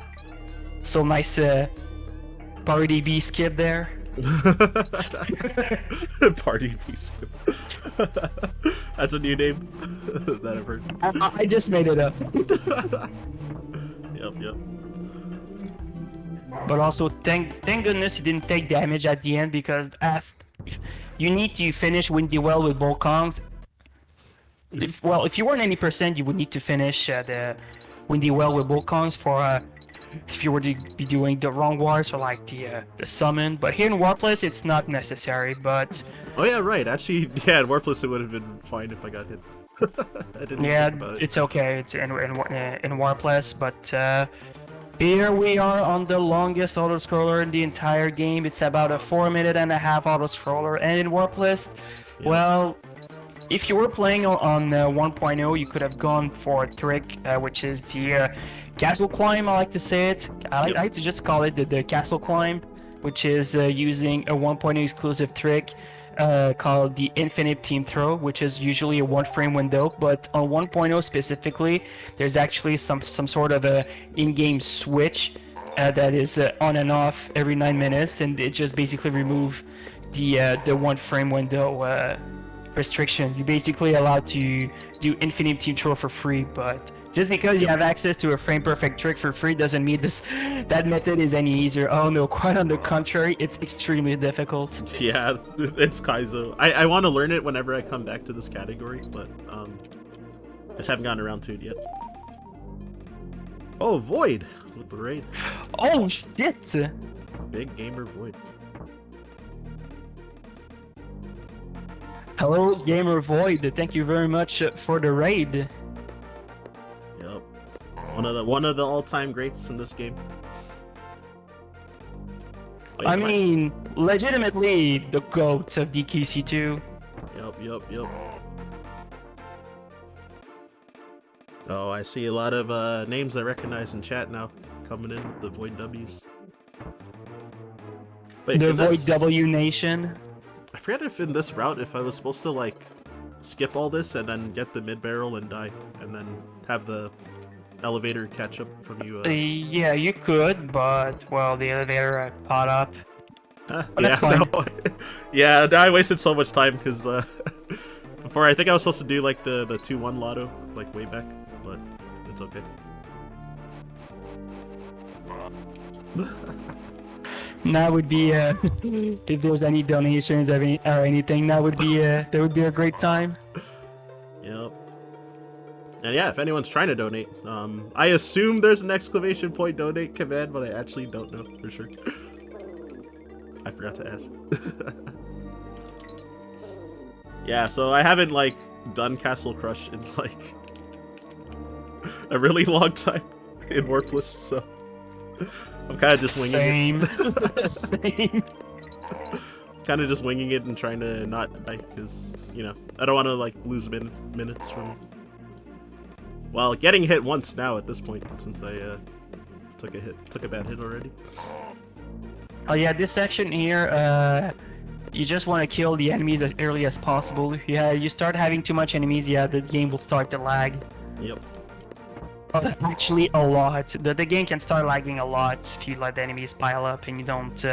So nice party B skip there. Party piece. That's a new name that I've heard. I just made it up. Yep. But also, thank goodness you didn't take damage at the end, because you need to finish Windy Well with both Kongs. If you weren't any percent, you would need to finish the Windy Well with both Kongs for if you were to be doing the wrong wars or like the summon. But here in Warpless, it's not necessary. But Oh yeah, right. Actually, yeah, in Warpless it would have been fine if I got hit. I didn't yeah, think about it. it's okay. It's in Warpless, but here we are on the longest auto-scroller in the entire game. It's about a 4.5-minute auto-scroller, and in Warpless, Yeah. well, if you were playing on 1.0, you could have gone for a trick, which is the castle climb, I like to say it. I like to just call it the castle climb, which is using a 1.0 exclusive trick called the infinite team throw, which is usually a 1-frame window, but on 1.0 specifically, there's actually some sort of a in-game switch that is on and off every 9 minutes, and it just basically remove the 1-frame window restriction. You're basically allowed to do infinite team throw for free, but just because you have access to a frame perfect trick for free doesn't mean that method is any easier. Oh no, quite on the contrary, it's extremely difficult. Yeah, it's Kaizo. I want to learn it whenever I come back to this category, but I just haven't gotten around to it yet. Oh, Void with the raid. Oh shit! Big gamer Void. Hello, Gamer Void. Thank you very much for the raid. Yep. One of the all-time greats in this game. Oh, yeah, I mean, legitimately the GOAT of DQC2. Yep. Oh, I see a lot of names I recognize in chat now coming in with the Void W's. Wait, The in Void this, W Nation. I forget if in this route if I was supposed to like skip all this and then get the mid barrel and die, and then have the elevator catch up from you. Yeah, you could, but well, the elevator caught up. But Yeah, that's fine. no, yeah, no, I wasted so much time because before I think I was supposed to do like the 2-1 lotto like way back, but it's okay. That would be if there was any donations or anything, that would be a great time. Yep. And yeah, if anyone's trying to donate, I assume there's an exclamation point donate command, but I actually don't know for sure. I forgot to ask. Yeah, so I haven't like done Castle Crush in like a really long time in Warpless, so I'm kind of just winging it. Same. Kind of just winging it and trying to not die, because, you know, I don't want to like lose minutes from... Well, getting hit once now at this point, since I took a bad hit already. Oh yeah, this section here, you just want to kill the enemies as early as possible. Yeah, you start having too much enemies, yeah, the game will start to lag. Yep. Actually, a lot. The game can start lagging a lot if you let the enemies pile up and you don't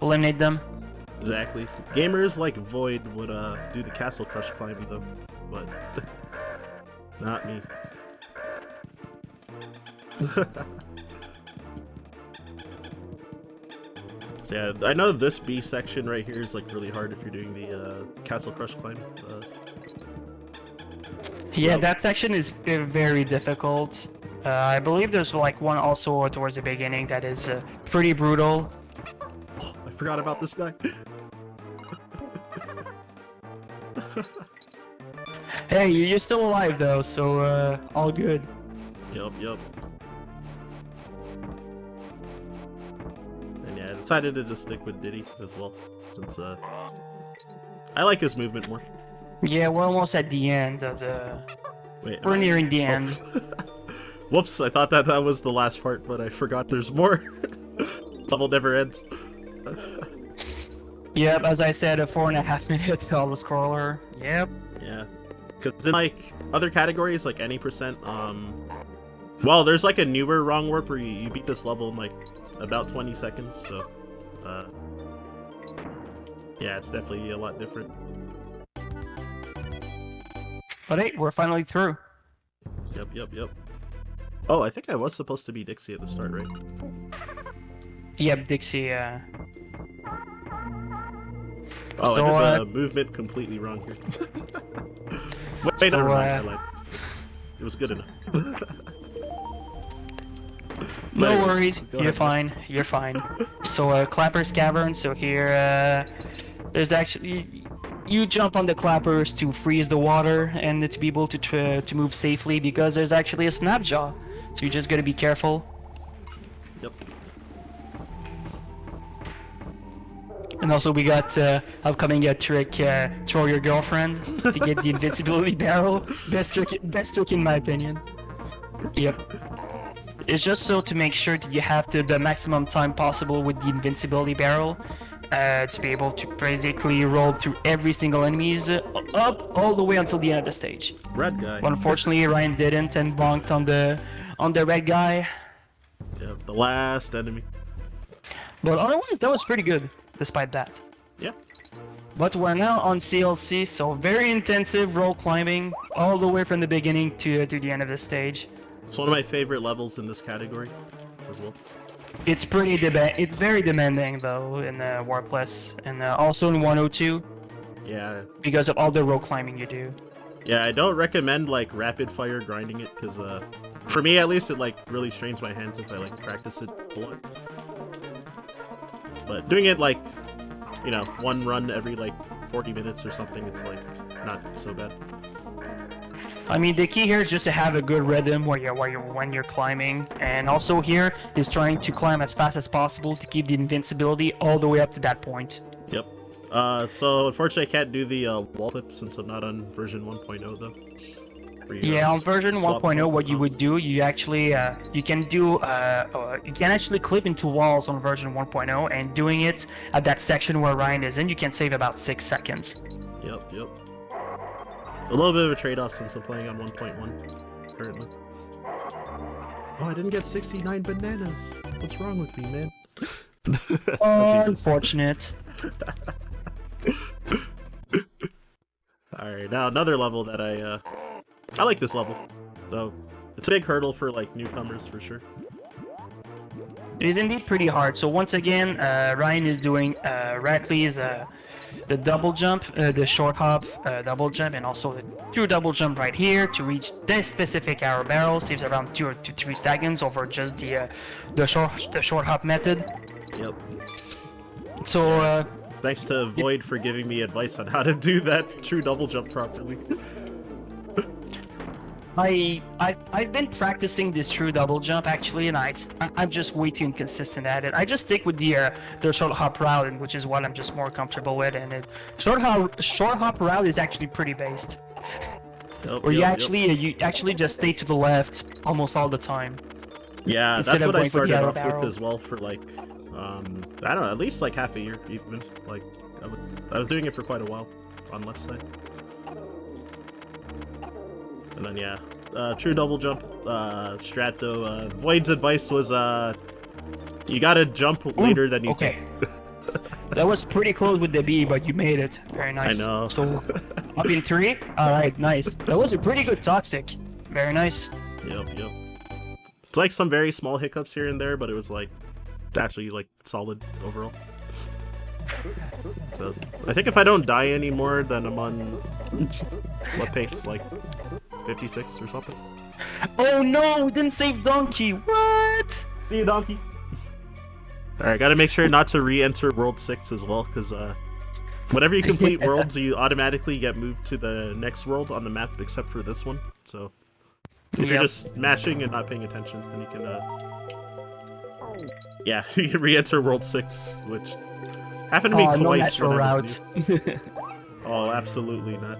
eliminate them. Exactly. Gamers like Void would do the Castle Crush climb though, but not me. So yeah, I know this B section right here is like really hard if you're doing the Castle Crush climb. Yeah, that section is very difficult. I believe there's like one also towards the beginning that is pretty brutal. Oh, I forgot about this guy. Hey, you're still alive though, so all good. Yep. And yeah, I decided to just stick with Diddy as well, since I like his movement more. Yeah, we're almost at the end of the... Wait, we're nearing the end. Whoops, I thought that was the last part, but I forgot there's more. Level never ends. Yep, as I said, a 4.5 minute auto scroller. Yep. Yeah, because in like other categories, like any percent, well, there's like a newer wrong warp where you beat this level in like about 20 seconds, so yeah, it's definitely a lot different. But hey, we're finally through. Yep. Oh, I think I was supposed to be Dixie at the start, right? Yep, Dixie, Oh, so, I did the movement completely wrong here. Wait, so, never mind, I lied. It was good enough. No anyways, worries, you're fine. So, Clapper's Cavern, so here, there's actually... You jump on the clappers to freeze the water and to be able to move safely because there's actually a snapjaw. So you just gotta be careful. Yep. And also we got upcoming trick, throw your girlfriend to get the invincibility barrel. Best trick in my opinion. Yep. It's just so to make sure that you have the maximum time possible with the invincibility barrel. To be able to basically roll through every single enemies up all the way until the end of the stage. Red guy. But unfortunately, Ryan didn't and bonked on the red guy. Yeah, the last enemy. But otherwise, that was pretty good, despite that. Yeah. But we're now on CLC, so very intensive roll climbing all the way from the beginning to the end of the stage. It's one of my favorite levels in this category as well. It's it's very demanding though in Warpless and also in 102. Yeah. Because of all the rope climbing you do. Yeah, I don't recommend like rapid fire grinding it because for me at least it like really strains my hands if I like practice it a lot. But doing it like, you know, one run every like 40 minutes or something, it's like not so bad. I mean, the key here is just to have a good rhythm when you're climbing, and also here is trying to climb as fast as possible to keep the invincibility all the way up to that point. Yep. So unfortunately I can't do the wall clip since I'm not on version 1.0 though. where Yeah, on version swap 1.0, what you would bombs. do, you actually you can actually clip into walls on version 1.0, and doing it at that section where Ryan is in, you can save about 6 seconds. Yep. It's a little bit of a trade-off since I'm playing on 1.1 currently. Oh, I didn't get 69 bananas. What's wrong with me, man? Oh, Jesus. unfortunate. Alright, now another level that I like this level, though. It's a big hurdle for like newcomers for sure. It is indeed pretty hard. So once again, Ryan is doing Ratley's the double jump, the short hop double jump, and also the true double jump right here to reach this specific arrow barrel. Saves around 2 to 3 seconds over just the short hop method. Yep. So Thanks to Void for giving me advice on how to do that true double jump properly. I've been practicing this true double jump actually, and I'm just way too inconsistent at it. I just stick with the short hop route, which is what I'm just more comfortable with. And short hop route is actually pretty based, where you actually just stay to the left almost all the time. Yeah, instead that's of what I going for the started arrow off barrel. with as well for like I don't know, at least like half a year even. Like I was doing it for quite a while on left side. And then yeah, true double jump strat though. Void's advice was you gotta jump later than you think. That was pretty close with the B, but you made it. Very nice. I know. So up in 3. All right, nice. That was a pretty good toxic. Very nice. Yep. It's like some very small hiccups here and there, but it was like actually like solid overall. So I think if I don't die anymore, then I'm on what pace, like 56 or something. Oh no, we didn't save Donkey. What? See you, Donkey. Alright, gotta make sure not to re-enter World 6 as well, because whenever you complete worlds, you automatically get moved to the next world on the map, except for this one. So if you're just mashing and not paying attention, then you can yeah, you can re-enter World 6, which happened to me twice when I was new. Oh, absolutely not.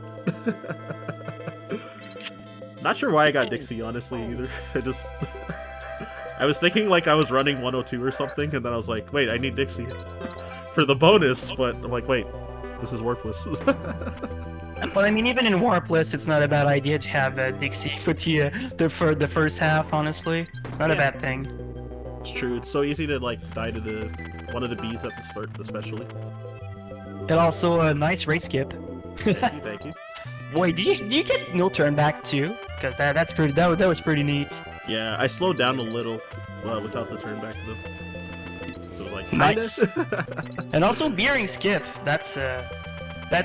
Not sure why I got Dixie, honestly, either. I was thinking like I was running 102 or something, and then I was like, wait, I need Dixie for the bonus, but I'm like, wait, this is worthless. But I mean, even in Warpless, it's not a bad idea to have Dixie for the first half, honestly. It's not a bad thing. It's true, it's so easy to like die to one of the bees at the start, especially. And also a nice rate skip. Thank you. Wait, did you get no turn back too? Because that was pretty neat. Yeah, I slowed down a little without the turn back though. So it was like nice. And also bearing skip. That's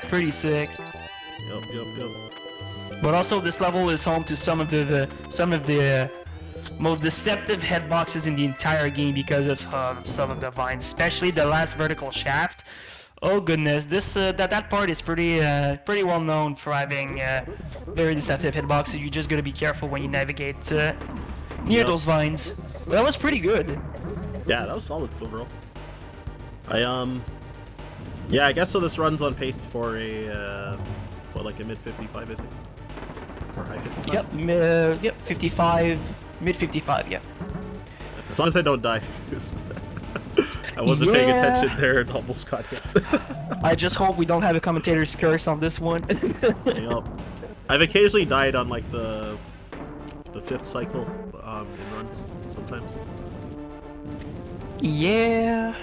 pretty sick. Yep. But also this level is home to some of the most deceptive hitboxes in the entire game because of some of the vines, especially the last vertical shaft. Oh goodness, this that part is pretty well known for having very deceptive hitboxes. You just gotta be careful when you navigate near those vines. But that was pretty good. Yeah, that was solid overall. Yeah, I guess so. This runs on pace for a like a mid 55, I think, or high 55. Yep, 55, mid 55. Yeah. As long as I don't die. I wasn't paying attention there and almost got hit. I just hope we don't have a commentator's curse on this one. Yep. I've occasionally died on like the 5th cycle in runs sometimes. Yeah.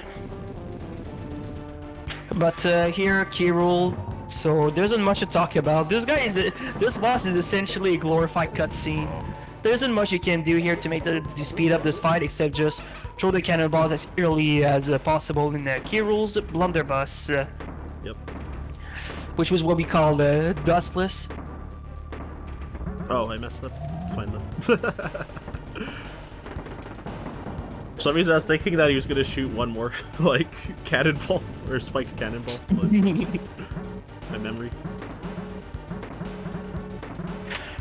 But here, key rule. So there isn't much to talk about. This boss is essentially a glorified cutscene. There isn't much you can do here to make to speed up this fight except just throw the cannonballs as early as possible in the key rules blunderbuss. Yep. Which was what we call dustless. Oh, I messed up. It's fine though. For some reason I was thinking that he was gonna shoot one more like cannonball or spiked cannonball. My memory.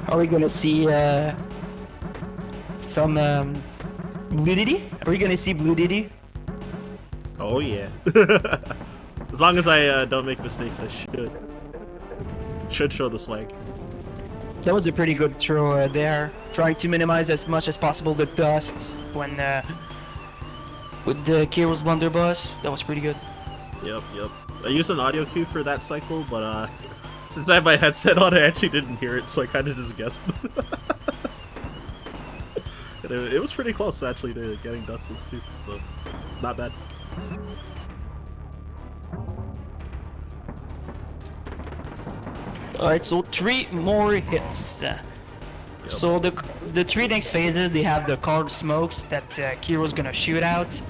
Are we gonna see some Blue Diddy? Are we gonna see Blue Diddy? Oh yeah. As long as I don't make mistakes, I should show the swag. That was a pretty good throw there, trying to minimize as much as possible the dust when with the Kyril's blunderbuss. That was pretty good. Yep. I used an audio cue for that cycle, but since I have my headset on, I actually didn't hear it, so I kind of just guessed. And it was pretty close, actually, to getting dustless, too, so not bad. Alright, so 3 more hits. Yep. So the 3 next phases, they have the colored smokes that Kyril's gonna shoot out.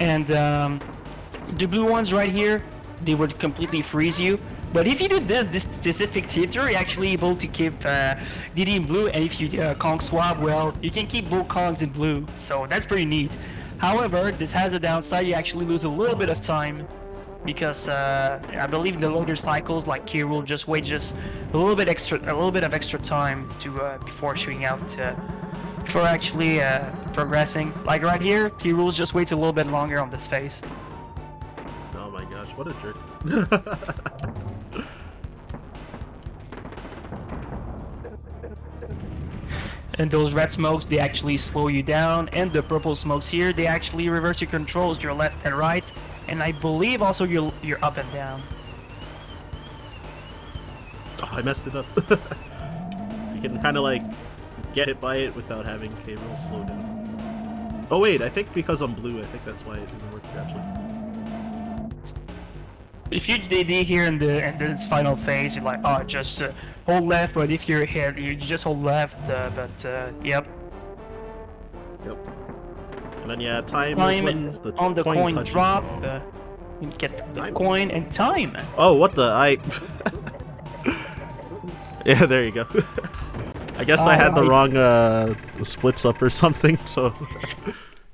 And the blue ones right here, they would completely freeze you. But if you do this specific theater, you're actually able to keep DD in blue, and if you Kong swap, well, you can keep both Kongs in blue, so that's pretty neat. However, this has a downside, you actually lose a little bit of time, because I believe the later cycles, like Kyril, just wait just a little bit of extra time to before shooting out, before actually progressing. Like right here, Kyril just waits a little bit longer on this phase. Oh my gosh, what a jerk. And those red smokes, they actually slow you down, and the purple smokes here, they actually reverse your controls, your left and right, and I believe also your up and down. Oh, I messed it up. You can kind of like get hit by it without having K-Roll slow down. Oh wait, I think because I'm blue, I think that's why it didn't work actually. If you DD here in this final phase, you're like, oh, just hold left, but if you're hit, you just hold left, yep. Yep. And then yeah, time is when the on the coin touches. drop, you get the coin and time. Oh, what the Yeah, there you go. I guess I had the wrong splits up or something, so...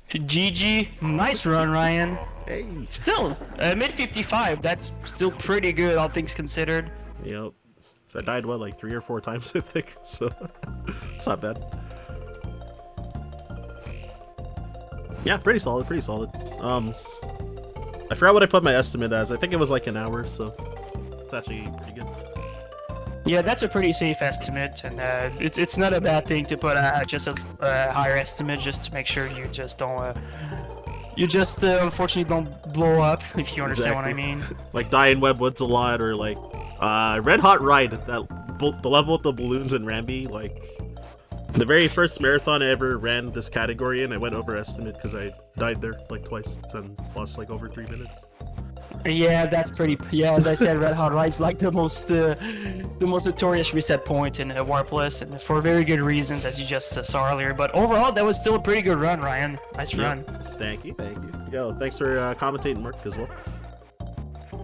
GG, nice run, Ryan. Hey. Still, mid 55, that's still pretty good, all things considered. Yep. So I died, what, like 3 or 4 times, I think, so it's not bad. Yeah, pretty solid, pretty solid. I forgot what I put my estimate as. I think it was like an hour, so it's actually pretty good. Yeah, that's a pretty safe estimate, and it's not a bad thing to put just a higher estimate just to make sure you just don't unfortunately don't blow up, if you understand what I mean. Like die in Web Woods a lot, or like Red Hot Ride, the level with the balloons in Ramby. Like the very first marathon I ever ran this category in, I went over estimate because I died there like twice and lost like over 3 minutes. Yeah, that's pretty. Yeah, as I said, Red Hot Ride's like the most notorious reset point in Warpless, and for very good reasons, as you just saw earlier. But overall, that was still a pretty good run, Ryan. Nice run. Thank you. Yo, thanks for commentating, Mark, as well.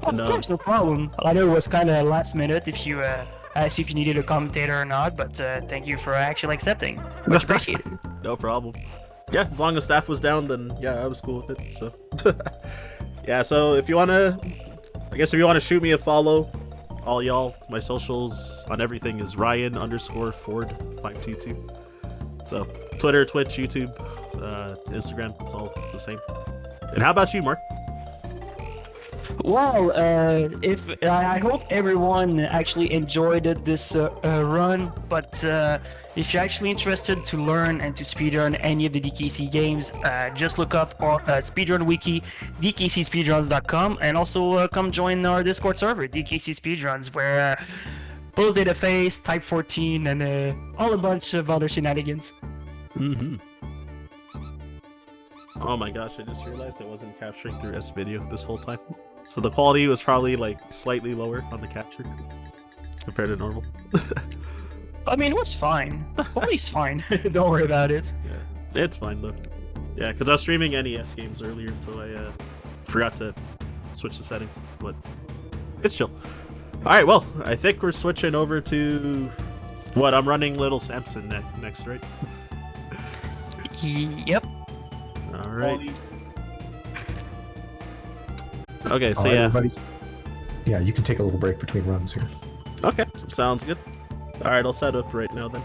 Of course, no problem. I know it was kind of last minute if you asked if you needed a commentator or not, but thank you for actually accepting. Much appreciated. No problem. Yeah, as long as staff was down, then yeah, I was cool with it. So. Yeah, so if you wanna shoot me a follow, all y'all, my socials on everything is Ryan_Ford522. So Twitter, Twitch, YouTube, Instagram, it's all the same. And how about you, Mark? Well, if I hope everyone actually enjoyed this run, but if you're actually interested to learn and to speedrun any of the DKC games, just look up our speedrun wiki, dkcspeedruns.com, and also come join our Discord server, DKC Speedruns, where Pulse Data Face, Type 14, and all a bunch of other shenanigans. Oh my gosh, I just realized I wasn't capturing through S-Video this whole time. So the quality was probably like slightly lower on the capture compared to normal. I mean, it was fine. Quality's fine. Don't worry about it. Yeah, it's fine though. Yeah, because I was streaming NES games earlier, so I forgot to switch the settings, but it's chill. Alright, well, I think we're switching over to what I'm running Little Samson next, right? Yep. Alright. Okay, so All right, yeah. everybody. Yeah, you can take a little break between runs here. Okay, sounds good. Alright, I'll set up right now then.